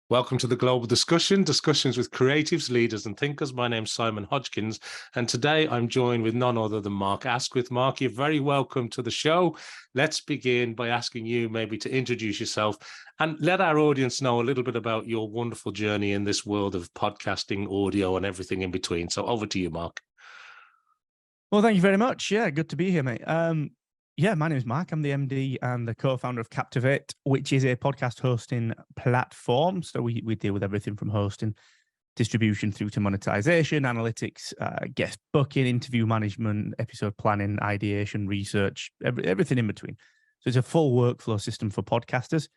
Welcome to the Global Discussion, discussions with creatives, leaders and thinkers. My name's Simon Hodgkins, and today I'm joined with none other than Mark Asquith. Mark, you're very welcome to the show. Let's begin by asking you maybe to introduce yourself and let our audience know a little bit about your wonderful journey in this world of podcasting, audio and everything in between. So over to you, Mark. Well, thank you very much. Yeah, good to be here, mate. Yeah, my name is Mark. I'm the MD and the co-founder of Captivate, which is a podcast hosting platform. So we deal with everything from hosting, distribution through to monetization, analytics, guest booking, interview management, episode planning, ideation, research, everything in between. So it's a full workflow system for podcasters.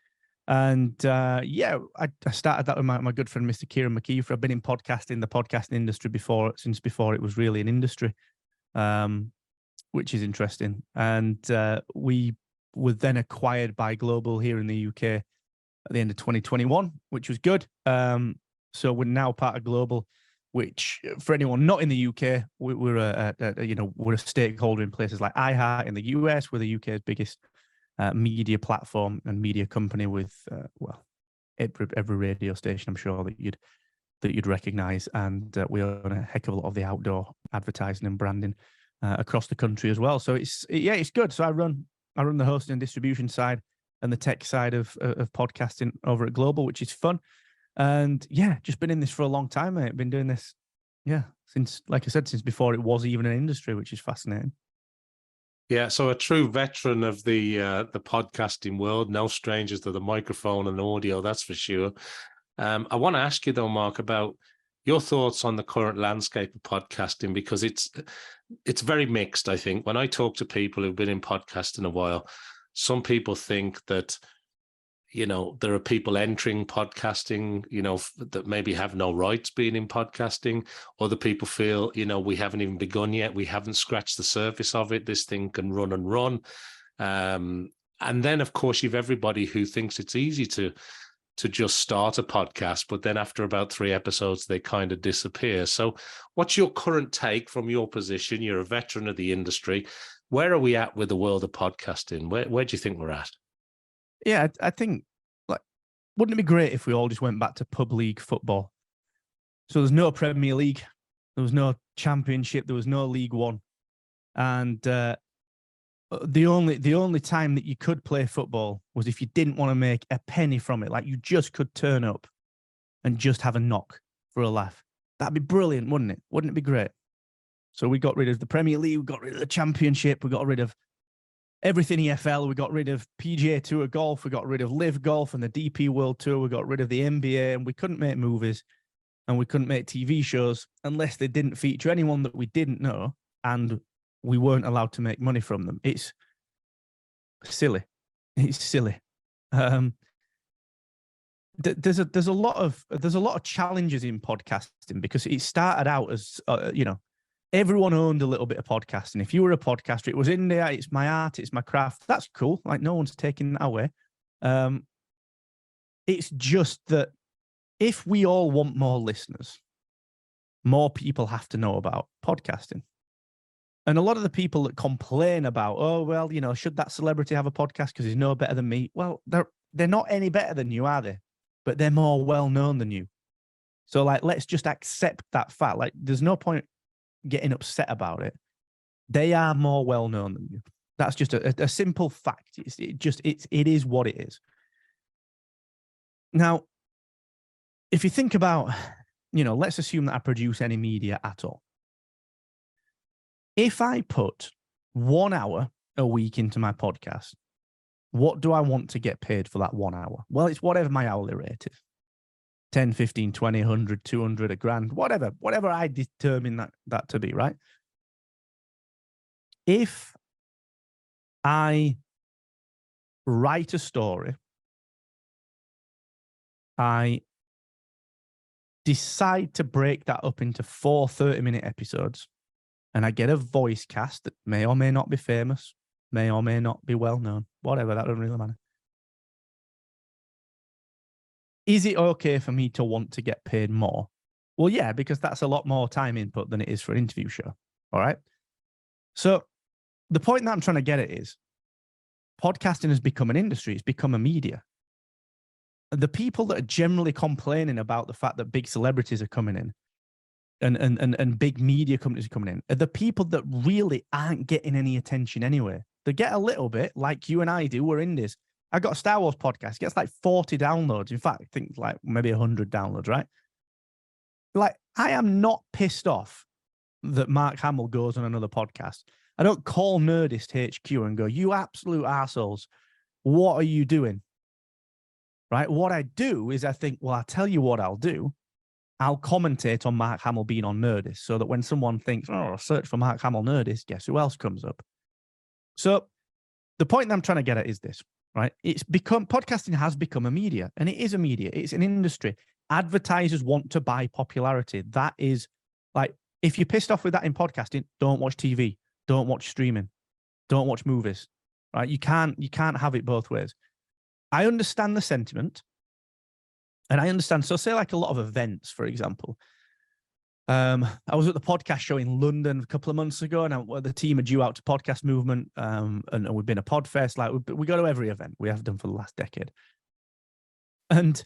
And yeah, I started that with my good friend, Mr. Kieran McKeever. I've been in podcasting, the podcasting industry since before it was really an industry. Which is interesting. And we were then acquired by Global here in the UK at the end of 2021, which was good. So we're now part of Global, which for anyone not in the UK, we're a stakeholder in places like iHeart in the US. We're the UK's biggest media platform and media company with every radio station I'm sure that you'd recognize, and we own a heck of a lot of the outdoor advertising and branding across the country as well. So it's good. So I run the hosting and distribution side and the tech side of podcasting over at Global, which is fun. And yeah, just been in this for a long time, mate. Been doing this, since, like I said, since before it was even an industry, which is fascinating. Yeah, so a true veteran of the podcasting world, no strangers to the microphone and audio, that's for sure. I want to ask you though, Mark, about your thoughts on the current landscape of podcasting, because it's very mixed, I think. When I talk to people who've been in podcasting a while, some people think that, there are people entering podcasting, that maybe have no rights being in podcasting. Other people feel, we haven't even begun yet. We haven't scratched the surface of it. This thing can run and run. And then, of course, you've everybody who thinks it's easy to just start a podcast, but then after about 3 episodes, they kind of disappear. So what's your current take from your position? You're a veteran of the industry. Where are we at with the world of podcasting? Where do you think we're at? Yeah, I think, wouldn't it be great if we all just went back to pub league football? So there's no Premier League, there was no Championship, there was no League One. And the only time that you could play football was if you didn't want to make a penny from it. Like, you just could turn up and just have a knock for a laugh. That'd be brilliant, wouldn't it? Wouldn't it be great? So we got rid of the Premier League, we got rid of the Championship, we got rid of everything EFL, we got rid of PGA Tour golf, we got rid of Live Golf and the DP World Tour, we got rid of the NBA, and we couldn't make movies and we couldn't make TV shows unless they didn't feature anyone that we didn't know, and we weren't allowed to make money from them. It's silly. It's silly. There's a lot of challenges in podcasting, because it started out as everyone owned a little bit of podcasting. If you were a podcaster, it was in there. It's my art. It's my craft. That's cool. Like, no one's taking that away. It's just that if we all want more listeners, more people have to know about podcasting. And a lot of the people that complain about, oh, well, should that celebrity have a podcast because he's no better than me? Well, they're not any better than you, are they? But they're more well-known than you. So, let's just accept that fact. There's no point getting upset about it. They are more well-known than you. That's just a simple fact. It is what it is. Now, if you think about, let's assume that I produce any media at all. If I put 1 hour a week into my podcast, what do I want to get paid for that 1 hour? Well, it's whatever my hourly rate is. 10, 15, 20, 100, 200, $1,000, whatever I determine that to be, right? If I write a story, I decide to break that up into 4 30-minute episodes, and I get a voice cast that may or may not be famous, may or may not be well known, whatever, that doesn't really matter. Is it okay for me to want to get paid more? Well, yeah, because that's a lot more time input than it is for an interview show. All right. So the point that I'm trying to get at is podcasting has become an industry. It's become a media. the people that are generally complaining about the fact that big celebrities are coming in and big media companies are coming in are the people that really aren't getting any attention anyway. They get a little bit, like you and I do. We're indies. I got a Star Wars podcast. It gets like 40 downloads. In fact, I think like maybe 100 downloads, right? Like, I am not pissed off that Mark Hamill goes on another podcast. I don't call Nerdist HQ and go, you absolute assholes. What are you doing? Right? What I do is I think, well, I'll tell you what I'll do. I'll commentate on Mark Hamill being on Nerdist so that when someone thinks, oh, search for Mark Hamill Nerdist, guess who else comes up? So the point that I'm trying to get at is this, right? Podcasting has become a media, and it is a media. It's an industry. Advertisers want to buy popularity. That is like, if you're pissed off with that in podcasting, don't watch TV, don't watch streaming, don't watch movies, right? You can't have it both ways. I understand the sentiment, and I understand. So say like a lot of events, for example. I was at the podcast show in London a couple of months ago, and the team are due out to Podcast Movement, and we've been a Podfest. Like we go to every event. We have done for the last decade. And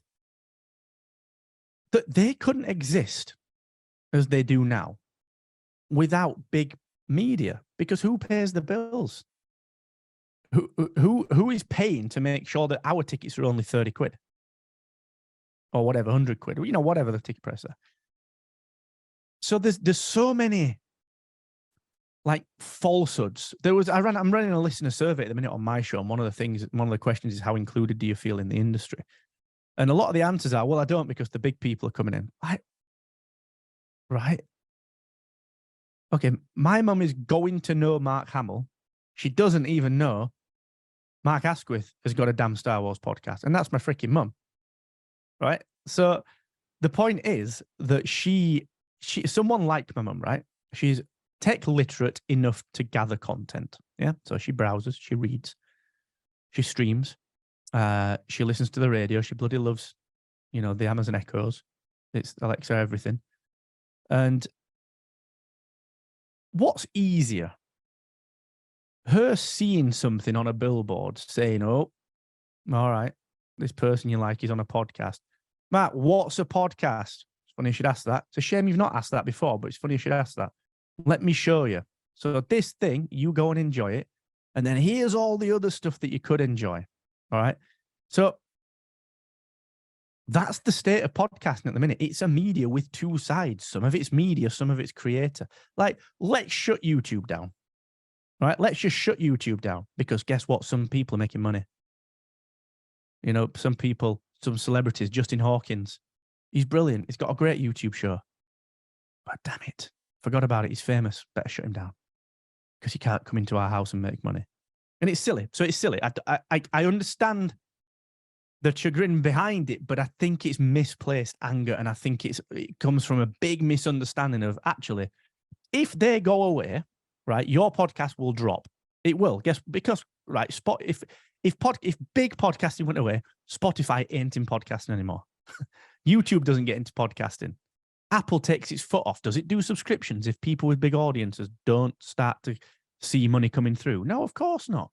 they couldn't exist as they do now without big media, because who pays the bills? Who is paying to make sure that our tickets are only 30 quid or whatever, 100 quid, you know, whatever the ticket price are. So there's so many like falsehoods. I'm running a listener survey at the minute on my show, and one of the questions is, how included do you feel in the industry? And a lot of the answers are, well, I don't, because the big people are coming in. Right? Okay, my mum is going to know Mark Hamill. She doesn't even know Mark Asquith has got a damn Star Wars podcast, and that's my freaking mum. Right? So the point is that someone like my mum, right? She's tech literate enough to gather content. Yeah. So she browses, she reads, she streams, she listens to the radio. She bloody loves, you know, the Amazon Echoes. It's Alexa, everything. And what's easier? Her seeing something on a billboard saying, oh, all right, this person you like is on a podcast. Matt, what's a podcast? It's funny you should ask that. It's a shame you've not asked that before, but it's funny you should ask that. Let me show you. So this thing, you go and enjoy it. And then here's all the other stuff that you could enjoy. All right. So that's the state of podcasting at the minute. It's a media with two sides. Some of it's media, some of it's creator. Like, let's shut YouTube down. All right. Let's just shut YouTube down, because guess what? Some people are making money. You know, some celebrities, Justin Hawkins, he's brilliant. He's got a great YouTube show. But damn it, forgot about it. He's famous. Better shut him down, because he can't come into our house and make money. And it's silly. So it's silly. I understand the chagrin behind it, but I think it's misplaced anger. And I think it comes from a big misunderstanding of, actually, if they go away, right, your podcast will drop. It will. Because right, if big podcasting went away, Spotify ain't in podcasting anymore. YouTube doesn't get into podcasting. Apple takes its foot off. Does it do subscriptions if people with big audiences don't start to see money coming through? No, of course not.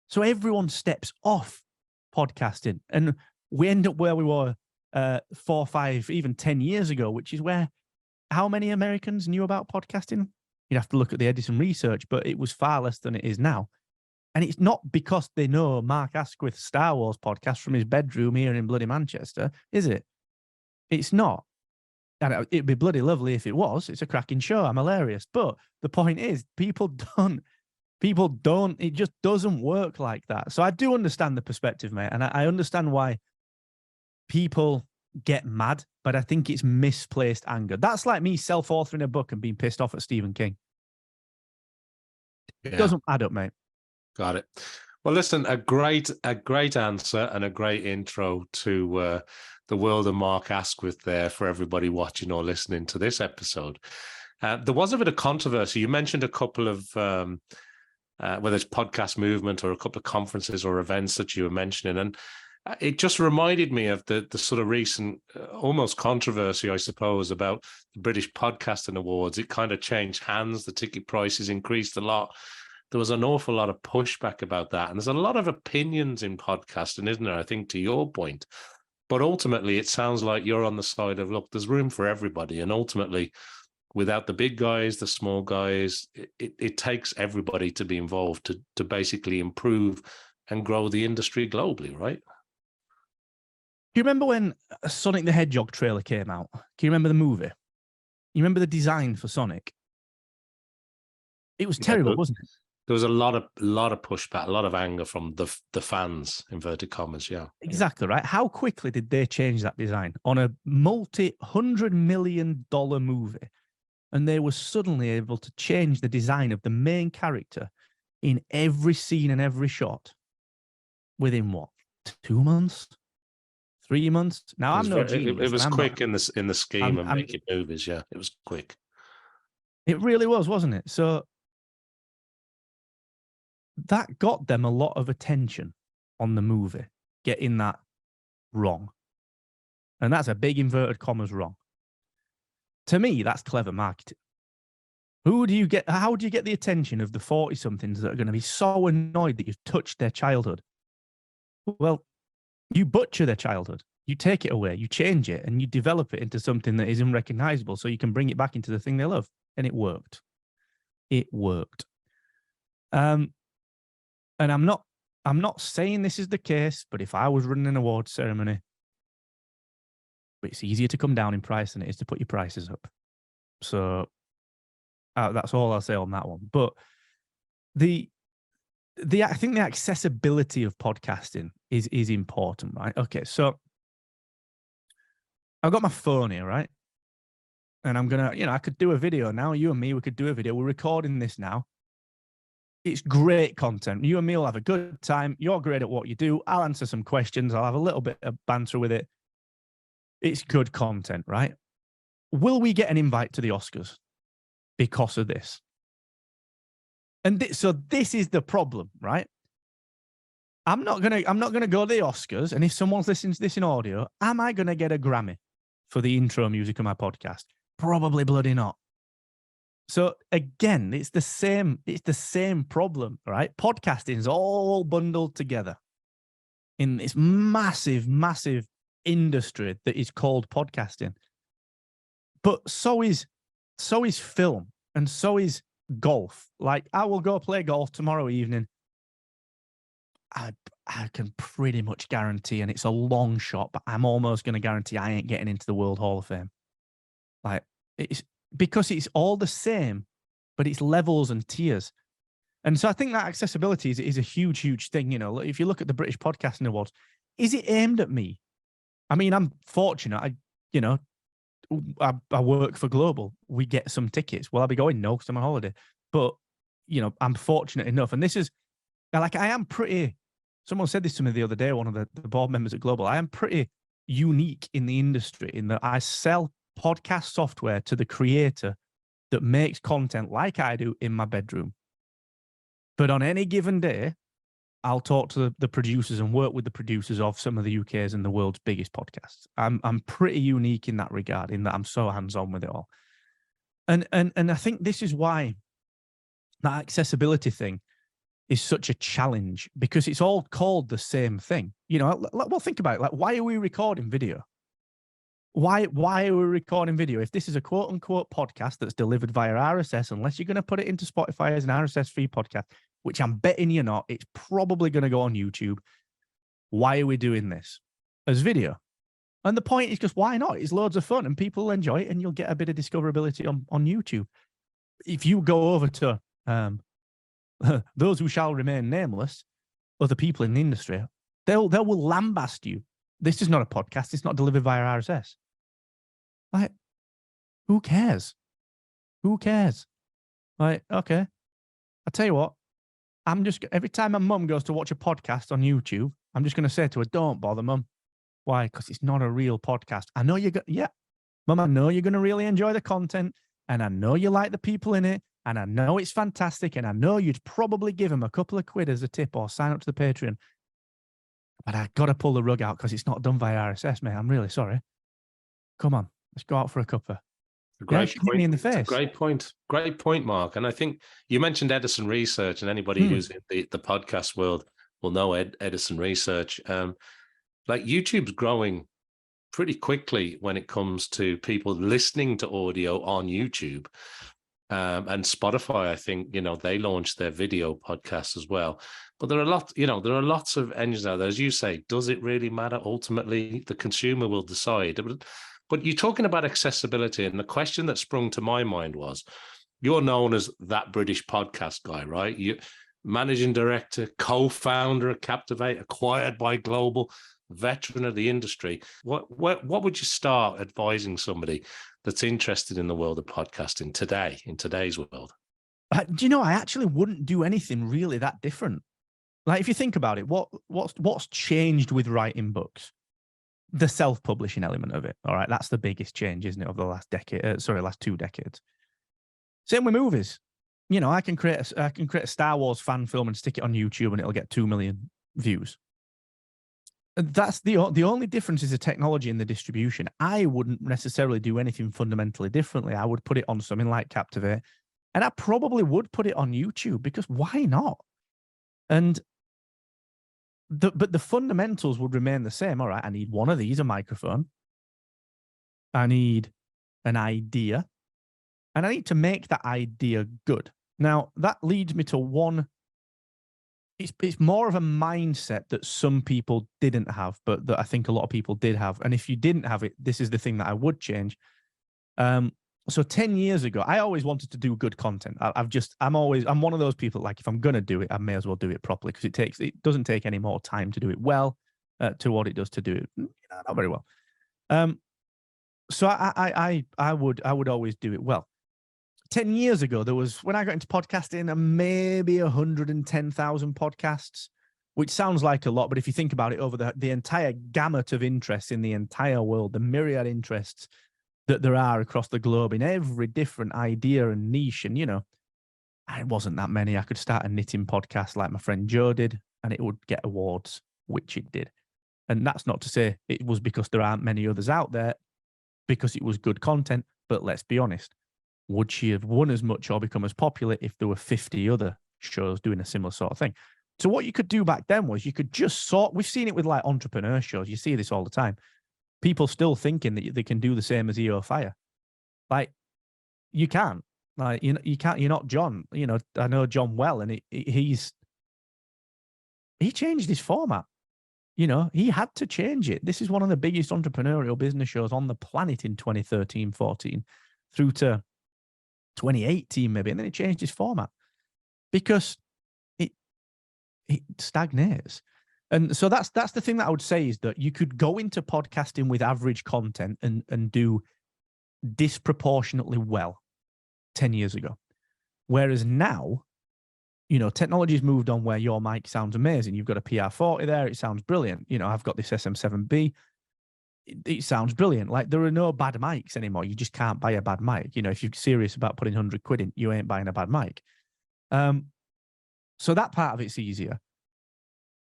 So everyone steps off podcasting, and we end up where we were 4, 5, even 10 years ago, which is where how many Americans knew about podcasting? You'd have to look at the Edison research, but it was far less than it is now. And it's not because they know Mark Asquith's Star Wars podcast from his bedroom here in bloody Manchester, is it? It's not. And it'd be bloody lovely if it was. It's a cracking show. I'm hilarious. But the point is, people don't, it just doesn't work like that. So I do understand the perspective, mate. And I understand why people get mad, but I think it's misplaced anger. That's like me self-authoring a book and being pissed off at Stephen King. It doesn't add up, mate. Got it. Well, listen, a great answer and a great intro to the world of Mark Asquith there for everybody watching or listening to this episode. There was a bit of controversy. You mentioned a couple of, whether it's Podcast Movement or a couple of conferences or events that you were mentioning, and it just reminded me of the sort of recent almost controversy, I suppose, about the British Podcasting Awards. It kind of changed hands. The ticket prices increased a lot. There was an awful lot of pushback about that. And there's a lot of opinions in podcasting, isn't there? I think, to your point. But ultimately, it sounds like you're on the side of, look, there's room for everybody. And ultimately, without the big guys, the small guys, it takes everybody to be involved to basically improve and grow the industry globally, right? Do you remember when a Sonic the Hedgehog trailer came out? Can you remember the movie? You remember the design for Sonic? It was terrible, wasn't it? There was a lot of pushback, a lot of anger from the fans, inverted commas. Yeah, exactly right. How quickly did they change that design on a multi-$100 million movie? And they were suddenly able to change the design of the main character in every scene and every shot within what, 2 months, 3 months? Now I'm no genius. It was quick in the scheme of making movies. Yeah, it was quick. It really was, wasn't it? So that got them a lot of attention on the movie, getting that wrong. And that's a big inverted commas wrong. To me, that's clever marketing. How do you get the attention of the 40-somethings that are going to be so annoyed that you've touched their childhood? Well, you butcher their childhood. You take it away, you change it, and you develop it into something that is unrecognizable so you can bring it back into the thing they love. And it worked. It worked. And I'm not saying this is the case, but if I was running an awards ceremony, it's easier to come down in price than it is to put your prices up. So that's all I'll say on that one. But I think the accessibility of podcasting is important, right? Okay, so I've got my phone here, right? And I'm gonna, I could do a video now. You and me, we could do a video. We're recording this now. It's great content. You and me will have a good time. You're great at what you do. I'll answer some questions. I'll have a little bit of banter with it. It's good content, right? Will we get an invite to the Oscars because of this? And so this is the problem, right? I'm not gonna go to the Oscars, and if someone's listening to this in audio, am I gonna get a Grammy for the intro music of my podcast? Probably bloody not. So again, it's the same problem, right? Podcasting is all bundled together in this massive, massive industry that is called podcasting. But so is film, and so is golf. Like, I will go play golf tomorrow evening. I can pretty much guarantee, and it's a long shot, but I'm almost going to guarantee I ain't getting into the World Hall of Fame. Like, it's because it's all the same, but it's levels and tiers. And so I think that accessibility is a huge, huge thing. If you look at the British Podcasting Awards, is it aimed at me? I mean, I'm fortunate. I work for Global. We get some tickets. Will I be going? No, because I'm on holiday. But, I'm fortunate enough. And this is, like, I am pretty, someone said this to me the other day, one of the board members at Global. I am pretty unique in the industry in that I sell podcast software to the creator that makes content like I do in my bedroom. But on any given day, I'll talk to the producers and work with the producers of some of the UK's and the world's biggest podcasts. I'm pretty unique in that regard, in that I'm so hands-on with it all. And I think this is why that accessibility thing is such a challenge, because it's all called the same thing. Well, think about it. Like, why are we recording video? Why are we recording video? If this is a quote unquote podcast that's delivered via RSS, unless you're going to put it into Spotify as an RSS free podcast, which I'm betting you're not, it's probably going to go on YouTube. Why are we doing this as video? And the point is just, why not? It's loads of fun and people will enjoy it, and you'll get a bit of discoverability on YouTube. If you go over to those who shall remain nameless, other people in the industry, they will lambast you. This is not a podcast. It's not delivered via RSS. Like, who cares? Who cares? Like, okay. I tell you what, every time my mum goes to watch a podcast on YouTube, I'm just going to say to her, don't bother, mum. Why? Because it's not a real podcast. I know mum, I know you're going to really enjoy the content, and I know you like the people in it, and I know it's fantastic, and I know you'd probably give them a couple of quid as a tip or sign up to the Patreon. But I got to pull the rug out because it's not done via RSS, mate. I'm really sorry. Come on, let's go out for a cuppa. Great point. Me in the face. Great point. Great point, Mark. And I think you mentioned Edison Research, and anybody who's in the podcast world will know Edison Research. Like, YouTube's growing pretty quickly when it comes to people listening to audio on YouTube. And Spotify, I think, they launched their video podcasts as well. But there are lots of engines out there. As you say, does it really matter? Ultimately, the consumer will decide. But you're talking about accessibility, and the question that sprung to my mind was, you're known as that British podcast guy, right? You managing director, co-founder of Captivate, acquired by Global, veteran of the industry. What would you start advising somebody that's interested in the world of podcasting today, in today's world? Do you know, I actually wouldn't do anything really that different. Like, if you think about it, what's changed with writing books? The self-publishing element of it. All right, that's the biggest change, isn't it, over the last last 2 decades. Same with movies. I can create a Star Wars fan film and stick it on YouTube, and it'll get 2 million views. That's the only difference is the technology and the distribution. I wouldn't necessarily do anything fundamentally differently. I would put it on something like Captivate, and I probably would put it on YouTube, because why not? And but the fundamentals would remain the same. All right, I need one of these, a microphone. I need an idea, and I need to make that idea good. Now, that leads me to one. It's more of a mindset that some people didn't have, but that I think a lot of people did have. And if you didn't have it, this is the thing that I would change. So 10 years ago, I always wanted to do good content. I'm one of those people, like, if I'm going to do it, I may as well do it properly, because it doesn't take any more time to do it well to what it does to do it not very well. So I would always do it well. 10 years ago, when I got into podcasting, maybe 110,000 podcasts, which sounds like a lot, but if you think about it, over the entire gamut of interests in the entire world, the myriad interests that there are across the globe in every different idea and niche, and it wasn't that many. I could start a knitting podcast like my friend Joe did, and it would get awards, which it did. And that's not to say it was because there aren't many others out there, because it was good content. But let's be honest, would she have won as much or become as popular if there were 50 other shows doing a similar sort of thing? So what you could do back then was you could just we've seen it with like entrepreneur shows. You see this all the time. People still thinking that they can do the same as EO Fire. Like, you can't. Like, you can't. You're not John. I know John well, and he changed his format. He had to change it. This is one of the biggest entrepreneurial business shows on the planet in 2013, 14, through to 2018 maybe, and then he changed his format because it stagnates. And so that's the thing that I would say, is that you could go into podcasting with average content and do disproportionately well 10 years ago. Whereas now, technology's moved on where your mic sounds amazing. You've got a PR40 there. It sounds brilliant. I've got this SM7B. It sounds brilliant. Like, there are no bad mics anymore. You just can't buy a bad mic. If you're serious about putting 100 quid in, you ain't buying a bad mic. So that part of it's easier.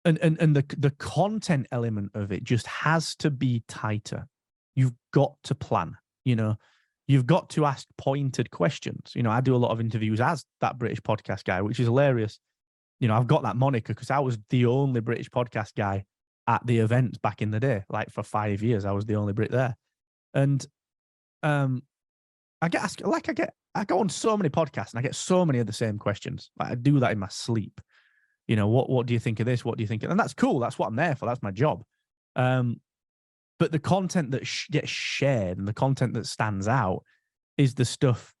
And the content element of it just has to be tighter. You've got to plan, you've got to ask pointed questions. I do a lot of interviews as that British podcast guy, which is hilarious. I've got that moniker because I was the only British podcast guy at the events back in the day. Like, for 5 years, I was the only Brit there. And I get asked, like, I go on so many podcasts and I get so many of the same questions. Like, I do that in my sleep. What do you think of this? What do you think of? And that's cool. That's what I'm there for. That's my job. But the content that gets shared and the content that stands out is the stuff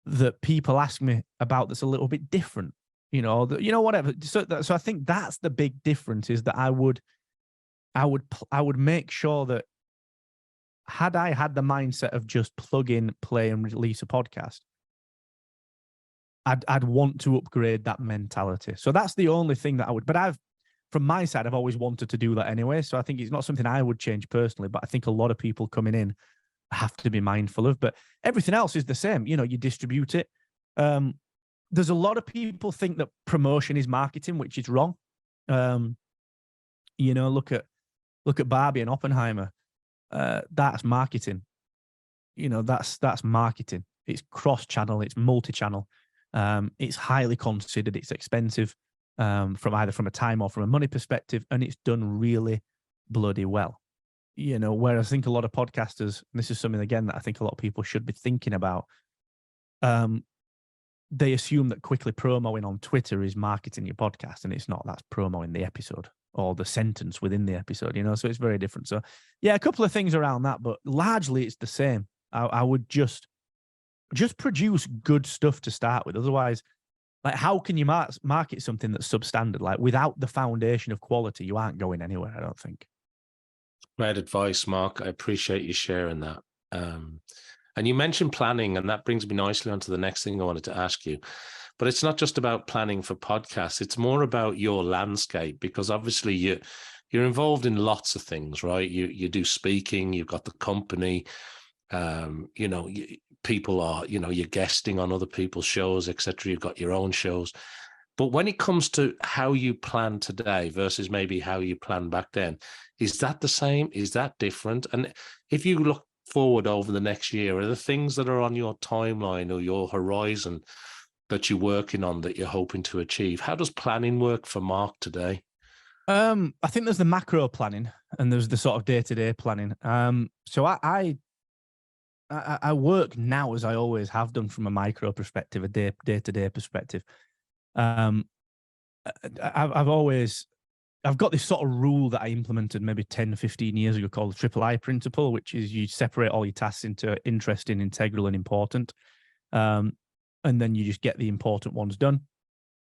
that people ask me about that's a little bit different. Whatever. So I think that's the big difference, is that I would make sure that, had I had the mindset of just plug in, play, and release a podcast, I'd want to upgrade that mentality. So that's the only thing that I would. But from my side, I've always wanted to do that anyway. So I think it's not something I would change personally, but I think a lot of people coming in have to be mindful of. But everything else is the same. You distribute it. There's a lot of people think that promotion is marketing, which is wrong. Look at Barbie and Oppenheimer. That's marketing. That's marketing. It's cross-channel. It's multi-channel. It's highly considered. It's expensive from either from a time or from a money perspective, and it's done really bloody well. whereas I think a lot of podcasters, and this is something again that I think a lot of people should be thinking about, they assume that quickly promoing on Twitter is marketing your podcast, and it's not. That's promoting the episode or the sentence within the episode, so it's very different. So yeah, a couple of things around that, but largely it's the same. I would just produce good stuff to start with. Otherwise, like, how can you market something that's substandard? Like, without the foundation of quality, you aren't going anywhere, I don't think. Great advice, Mark. I appreciate you sharing that. And you mentioned planning, and that brings me nicely onto the next thing I wanted to ask you. But it's not just about planning for podcasts. It's more about your landscape, because obviously you're involved in lots of things, right? You do speaking, you've got the company, people are, you're guesting on other people's shows, etc. You've got your own shows. But when it comes to how you plan today versus maybe how you planned back then, is that the same? Is that different? And if you look forward over the next year, are the things that are on your timeline or your horizon that you're working on that you're hoping to achieve? How does planning work for Mark today? I think there's the macro planning and there's the sort of day-to-day planning. So I work now as I always have done from a micro perspective, a day-to-day perspective. I've got this sort of rule that I implemented maybe 10, 15 years ago called the triple I principle, which is you separate all your tasks into interesting, integral, and important. And then you just get the important ones done.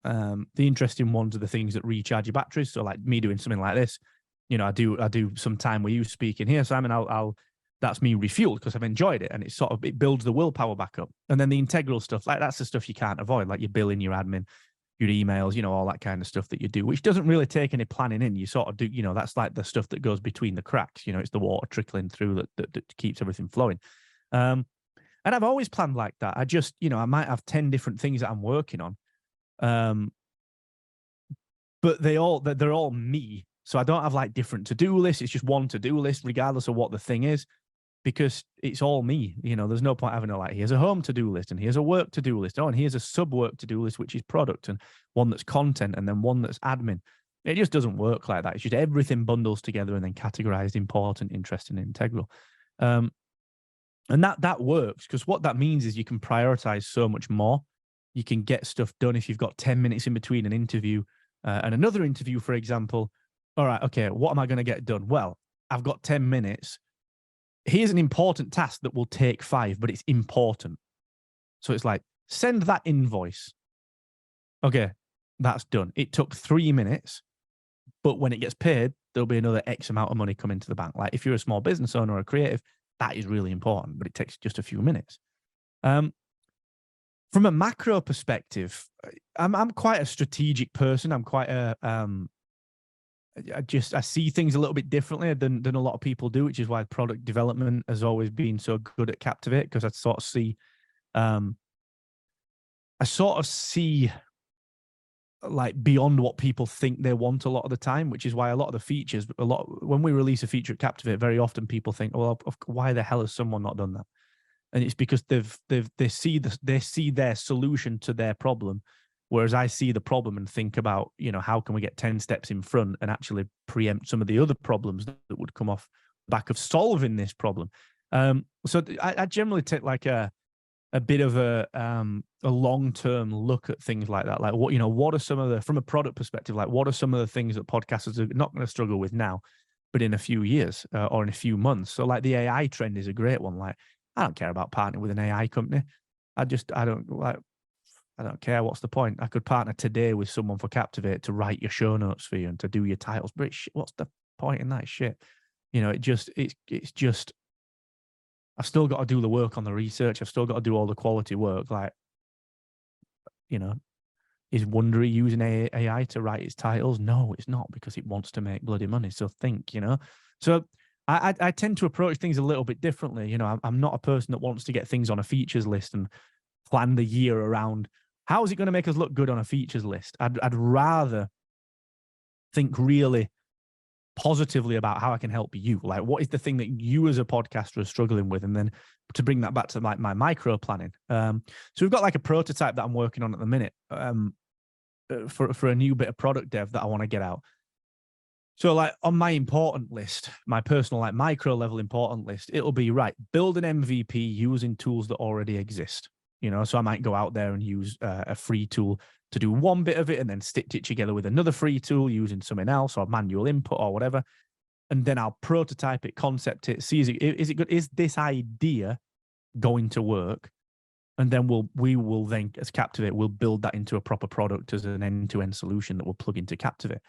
The interesting ones are the things that recharge your batteries. So like me doing something like this, I do some time with you speaking here, Simon. That's me refueled because I've enjoyed it, and it builds the willpower back up. And then the integral stuff, like that's the stuff you can't avoid, like your billing, your admin, your emails, all that kind of stuff that you do, which doesn't really take any planning in. You sort of do, that's like the stuff that goes between the cracks. It's the water trickling through that keeps everything flowing. And I've always planned like that. I just, I might have 10 different things that I'm working on. But they're all me. So I don't have like different to-do lists. It's just one to-do list, regardless of what the thing is, because it's all me. There's no point having here's a home to-do list, and here's a work to-do list. Oh, and here's a sub-work to-do list, which is product, and one that's content, and then one that's admin. It just doesn't work like that. It's just everything bundles together and then categorized important, interesting, and integral. And that works, because what that means is you can prioritize so much more. You can get stuff done if you've got 10 minutes in between an interview and another interview, for example. All right, okay, what am I going to get done? Well, I've got 10 minutes. Here's an important task that will take 5, but it's important. So it's like, send that invoice. Okay, that's done. It took 3 minutes, but when it gets paid, there'll be another X amount of money coming to the bank. Like if you're a small business owner or a creative, that is really important, but it takes just a few minutes. From a macro perspective, I'm quite a strategic person. I'm quite I see things a little bit differently than a lot of people do, which is why product development has always been so good at Captivate, because I sort of see like beyond what people think they want a lot of the time, which is why a lot of the features, when we release a feature at Captivate, very often people think, well, why the hell has someone not done that? And it's because they see their solution to their problem, whereas I see the problem and think about, how can we get 10 steps in front and actually preempt some of the other problems that would come off the back of solving this problem. So I generally take like a bit of a long-term look at things like that. Like what are some of the, from a product perspective, like what are some of the things that podcasters are not going to struggle with now, but in a few years or in a few months. So like the AI trend is a great one. Like, I don't care about partnering with an AI company. I don't care. What's the point? I could partner today with someone for Captivate to write your show notes for you and to do your titles. But what's the point in that shit? It's just, I've still got to do the work on the research. I've still got to do all the quality work. Like, is Wondery using AI to write its titles? No, it's not, because it wants to make bloody money. So think, So I tend to approach things a little bit differently. I'm not a person that wants to get things on a features list and plan the year around how is it going to make us look good on a features list. I'd rather think really positively about how I can help you. Like, what is the thing that you as a podcaster are struggling with? And then to bring that back to like my micro planning. So we've got like a prototype that I'm working on at the minute for a new bit of product dev that I want to get out. So like on my important list, my personal like micro level important list, it'll be right, build an MVP using tools that already exist. So I might go out there and use a free tool to do one bit of it and then stitch it together with another free tool using something else or manual input or whatever. And then I'll prototype it, concept it, see is it good? Is this idea going to work? And then we will then, as Captivate, we'll build that into a proper product as an end-to-end solution that will plug into Captivate.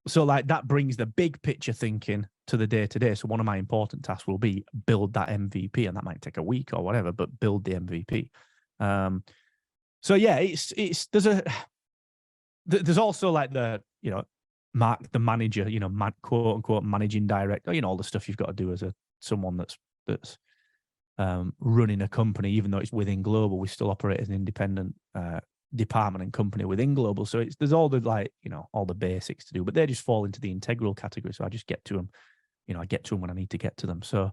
So like that brings the big picture thinking to the day-to-day. So one of my important tasks will be build that MVP, and that might take a week or whatever, but build the MVP. So yeah, there's also like the, Mark, the manager, quote unquote managing director, all the stuff you've got to do as someone that's running a company, even though it's within Global, we still operate as an independent department and company within Global. So there's all the all the basics to do, but they just fall into the integral category. So I just get to them, I get to them when I need to get to them. So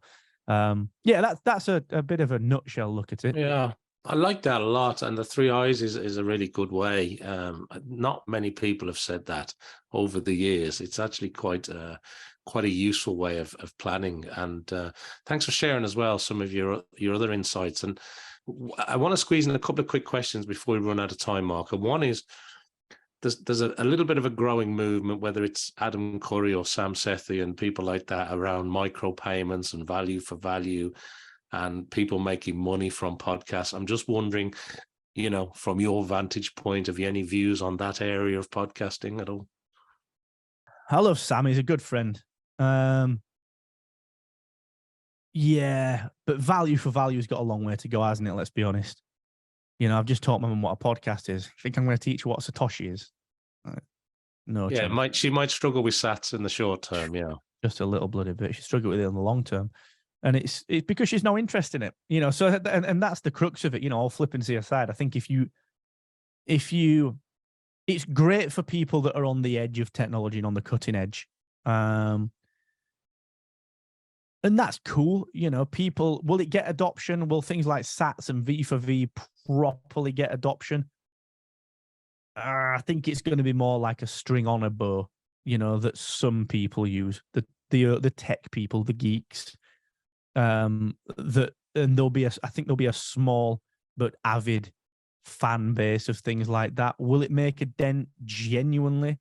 yeah, that's a bit of a nutshell look at it. Yeah, I like that a lot. And the 3 eyes is a really good way. Not many people have said that over the years. It's actually quite a useful way of planning. And thanks for sharing as well some of your other insights. And I want to squeeze in a couple of quick questions before we run out of time, Mark. And one is, there's a little bit of a growing movement, whether it's Adam Curry or Sam Sethi and people like that, around micropayments and value for value and people making money from podcasts. I'm just wondering, from your vantage point, have you any views on that area of podcasting at all? I love Sam. He's a good friend. Yeah, but value for value has got a long way to go, hasn't it? Let's be honest. I've just taught my mum what a podcast is. I think I'm going to teach her what Satoshi is. No Yeah, chance. she might struggle with sats in the short term, yeah. Just a little bloody bit. She struggled with it in the long term. And it's because she's no interest in it, so, and that's the crux of it, all flippancy aside. I think if you, it's great for people that are on the edge of technology and on the cutting edge. And that's cool. People, will it get adoption? Will things like Sats and V for V properly get adoption? I think it's going to be more like a string on a bow, that some people use, the tech people, the geeks, and I think there'll be a small but avid fan base of things like that. Will it make a dent genuinely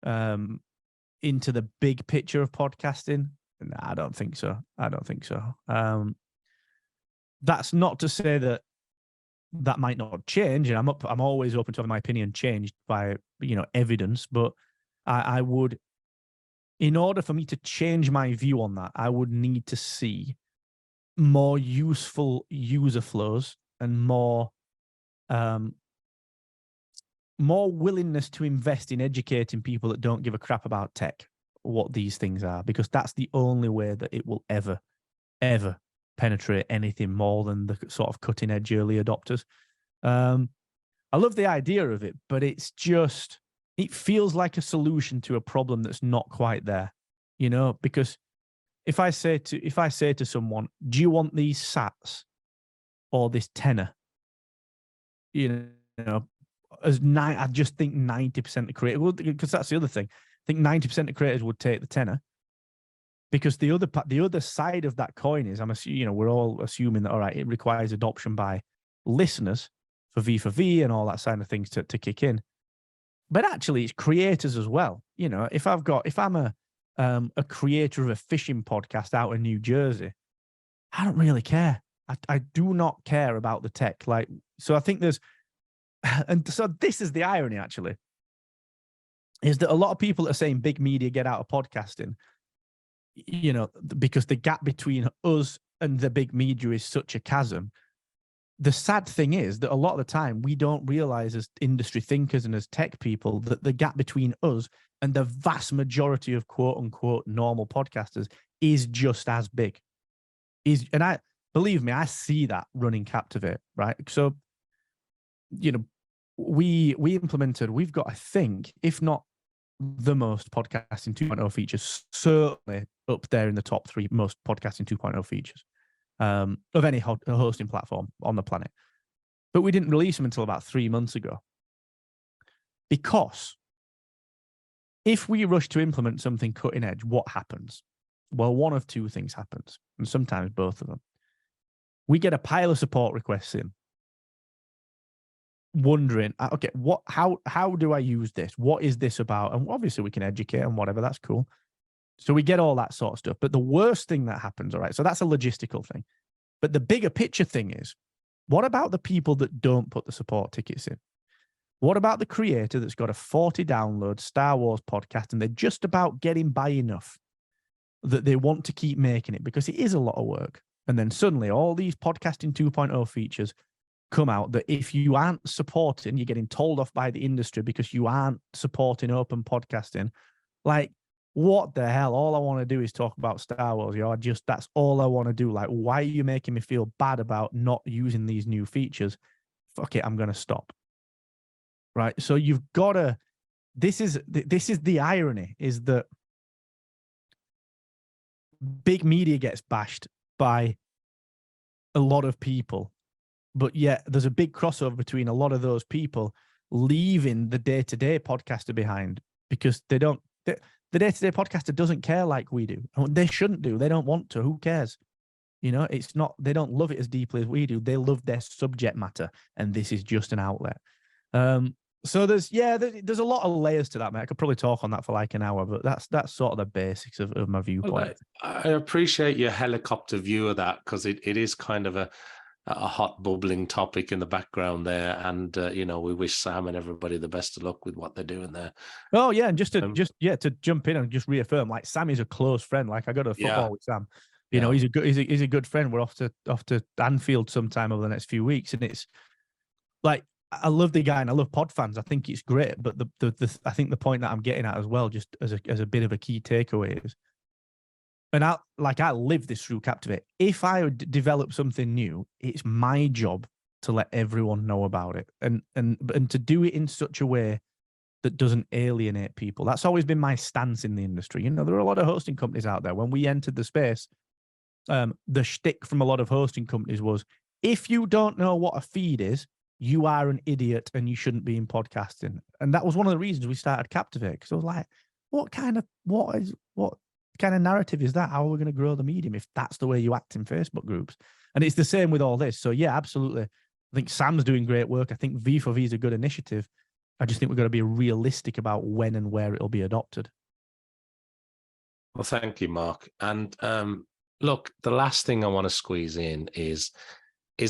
into the big picture of podcasting? No, I don't think so. That's not to say that might not change, and I'm always open to having my opinion changed by evidence, but I would, in order for me to change my view on that, I would need to see more useful user flows and more willingness to invest in educating people that don't give a crap about tech what these things are, because that's the only way that it will ever penetrate anything more than the sort of cutting edge early adopters. I love the idea of it, but it feels like a solution to a problem that's not quite there, because if I say to someone, do you want these sats or this tenner? I just think 90% of creators, because that's the other thing. I think 90% of creators would take the tenner, because the other side of that coin is, we're all assuming that, all right, it requires adoption by listeners for V and all that side of things to kick in. But actually, it's creators as well. If I'm a creator of a fishing podcast out in New Jersey, I don't really care. I do not care about the tech. So I think and so this is the irony, actually, is that a lot of people are saying big media get out of podcasting, because the gap between us and the big media is such a chasm. The sad thing is that a lot of the time we don't realize, as industry thinkers and as tech people, that the gap between us and the vast majority of quote unquote normal podcasters is just as big. And believe me, I see that running Captivate, right? So, we've got, I think, if not the most podcasting 2.0 features, certainly up there in the top 3 most podcasting 2.0 features of any hosting platform on the planet. But we didn't release them until about 3 months ago, because if we rush to implement something cutting edge, what happens? Well, one of two things happens, and sometimes both of them. We get a pile of support requests in, wondering, okay, how do I use this? What is this about? And obviously we can educate and whatever, that's cool. So we get all that sort of stuff. But the worst thing that happens, all right, so that's a logistical thing. But the bigger picture thing is, what about the people that don't put the support tickets in? What about the creator that's got a 40 download Star Wars podcast and they're just about getting by enough that they want to keep making it because it is a lot of work? And then suddenly all these podcasting 2.0 features come out that if you aren't supporting, you're getting told off by the industry because you aren't supporting open podcasting. Like, what the hell? All I want to do is talk about Star Wars. That's all I want to do. Like, why are you making me feel bad about not using these new features? Fuck it, I'm going to stop. Right. So you've got to, this is the irony, is that big media gets bashed by a lot of people, but yet there's a big crossover between a lot of those people leaving the day-to-day podcaster behind because they don't, the day-to-day podcaster doesn't care like we do. They shouldn't do. They don't want to. Who cares? You know, it's not, they don't love it as deeply as we do. They love their subject matter, and this is just an outlet. So there's a lot of layers to that, mate. I could probably talk on that for like an hour, but that's sort of the basics of my viewpoint. Well, I appreciate your helicopter view of that, because it is kind of a hot bubbling topic in the background there, and we wish Sam and everybody the best of luck with what they're doing there. Oh yeah, and just to jump in and just reaffirm, like, Sam is a close friend. Like, I go to football with Sam. You know, he's a good friend. We're off to Anfield sometime over the next few weeks, and it's like, I love the guy and I love pod fans. I think it's great, but I think the point that I'm getting at as well, just as a bit of a key takeaway, is, and I live this through Captivate. If I would develop something new, it's my job to let everyone know about it, and to do it in such a way that doesn't alienate people. That's always been my stance in the industry. You know, there are a lot of hosting companies out there. When we entered the space, the shtick from a lot of hosting companies was, if you don't know what a feed is, you are an idiot and you shouldn't be in podcasting. And that was one of the reasons we started Captivate, because I was like, what kind of narrative is that? How are we going to grow the medium if that's the way you act in Facebook groups? And it's the same with all this. So yeah, absolutely. I think Sam's doing great work. I think V4V is a good initiative. I just think we've got to be realistic about when and where it'll be adopted. Well, thank you, Mark. And look, the last thing I want to squeeze in is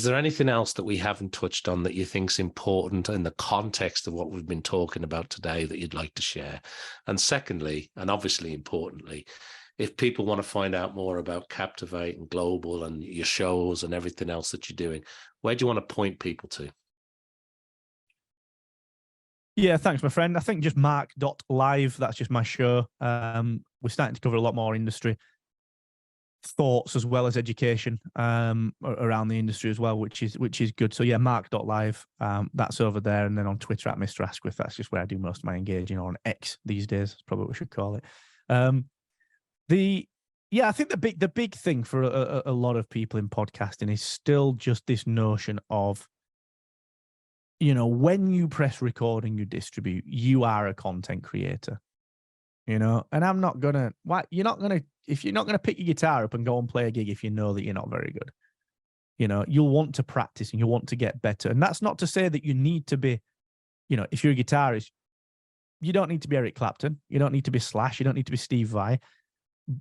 there anything else that we haven't touched on that you think's important in the context of what we've been talking about today that you'd like to share? And secondly, and obviously importantly, if people want to find out more about Captivate and Global and your shows and everything else that you're doing, where do you want to point people to? Yeah, thanks, my friend. I think just mark.live. That's just my show. We're starting to cover a lot more industry thoughts as well as education around the industry as well, which is good. So yeah, mark.live, that's over there. And then on Twitter at Mr. Asquith, that's just where I do most of my engaging, or on X these days, that's probably what we should call it. I think the big thing for a lot of people in podcasting is still just this notion of, you know, when you press record and you distribute, you are a content creator. You know, and I'm not gonna. If you're not gonna pick your guitar up and go and play a gig if you know that you're not very good, you know, you'll want to practice and you'll want to get better. And that's not to say that you need to be, you know, if you're a guitarist, you don't need to be Eric Clapton, you don't need to be Slash, you don't need to be Steve Vai.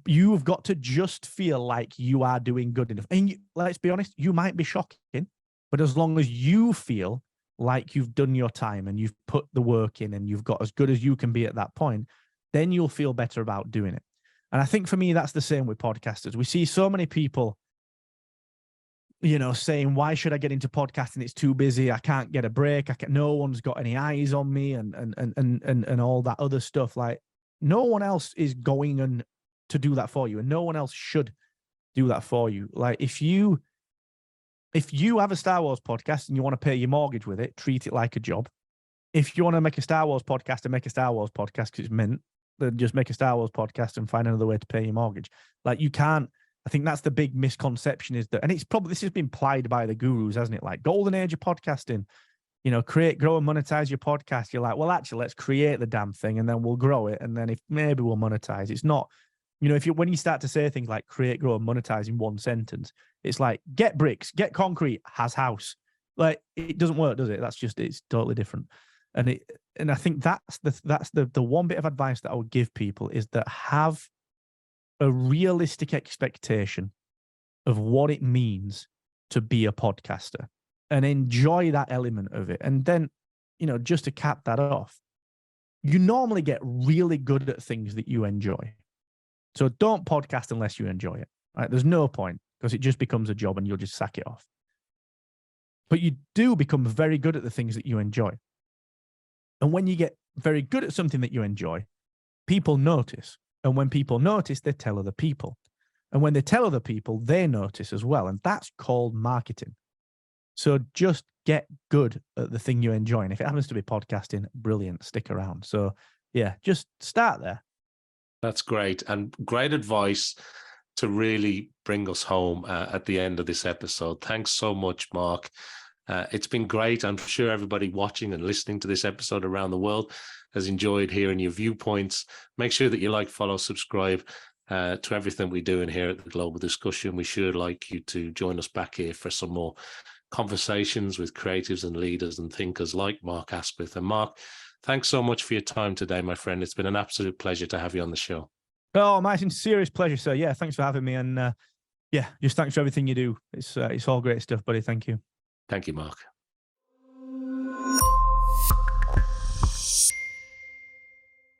You've got to just feel like you are doing good enough. And let's be honest, you might be shocking, but as long as you feel like you've done your time and you've put the work in and you've got as good as you can be at that point, then you'll feel better about doing it. And I think for me, that's the same with podcasters. We see so many people, you know, saying, why should I get into podcasting? It's too busy. I can't get a break. No one's got any eyes on me and all that other stuff. Like, no one else is going to do that for you, and no one else should do that for you. Like, if you have a Star Wars podcast and you want to pay your mortgage with it, treat it like a job. If you want to make a Star Wars podcast and make a Star Wars podcast because it's mint, then just make a Star Wars podcast and find another way to pay your mortgage. Like, you can't. I think that's the big misconception, is that, and it's probably, this has been plied by the gurus, hasn't it? Like, golden age of podcasting. create, grow, and monetize your podcast. You're like, well, actually, let's create the damn thing and then we'll grow it. And then if maybe we'll monetize. It's not, when you start to say things like create, grow, and monetize in one sentence, it's like get bricks, get concrete, has house. Like it doesn't work, does it? It's totally different. And I think that's the one bit of advice that I would give people is that have a realistic expectation of what it means to be a podcaster and enjoy that element of it. And then, just to cap that off, you normally get really good at things that you enjoy. So don't podcast unless you enjoy it. Right? There's no point because it just becomes a job and you'll just sack it off. But you do become very good at the things that you enjoy. And when you get very good at something that you enjoy, people notice. And when people notice, they tell other people. And when they tell other people, they notice as well. And that's called marketing. So just get good at the thing you enjoy. And if it happens to be podcasting, brilliant, stick around. So yeah, just start there. That's great. And great advice to really bring us home at the end of this episode. Thanks so much, Mark. It's been great. I'm sure everybody watching and listening to this episode around the world has enjoyed hearing your viewpoints. Make sure that you like, follow, subscribe to everything we do in here at the Global Discussion. We sure like you to join us back here for some more conversations with creatives and leaders and thinkers like Mark Asquith. And Mark, thanks so much for your time today, my friend. It's been an absolute pleasure to have you on the show. Oh, my serious pleasure, sir. Yeah, thanks for having me. And just thanks for everything you do. It's all great stuff, buddy. Thank you. Thank you, Mark.